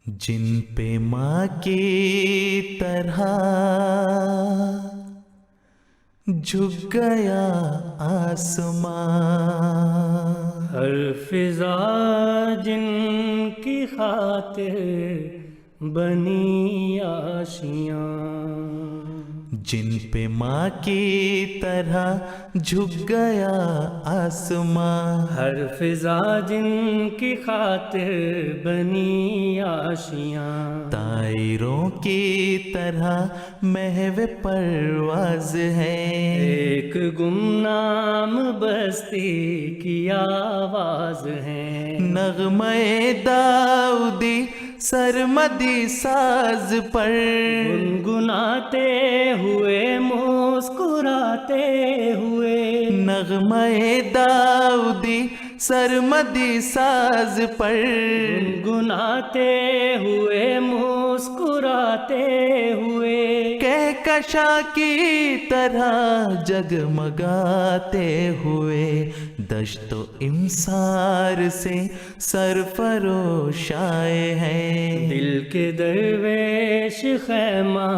جن پہ ماں کی طرح جھک گیا آسمان، ہر فضا جن کی خاطر بنی آشیاں، جن پہ ماں کی طرح جھک گیا آسمان، ہر فضا جن کی خاطر بنی آشیاں، طائروں کی طرح محو پرواز ہے، ایک گمنام بستی کی آواز ہے، نغمہ داؤدی سرمدی ساز پر گنگناتے ہوئے مسکراتے ہوئے، نغمہ داؤدی سرمدی ساز پر گنگناتے ہوئے مسکراتے ہوئے، کہکشاں کی طرح جگمگاتے ہوئے، دشت و امسار سے سرفروش آئے ہیں، دل کے درویش خیمہ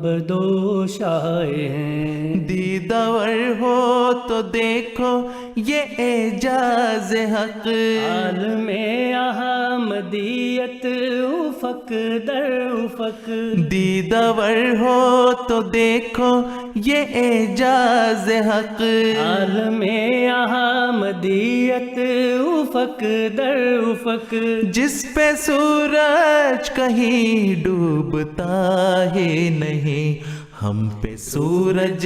بدوش آئے ہیں، دیدور ہو تو دیکھو یہ اعجاز حق، عالم احمدیت افق در افق، دیدور ہو تو دیکھو یہ اعجاز حق، عالم احمدیت افق در افق، جس پہ سورج کہیں ڈوبتا ہی نہیں، ہم پہ سورج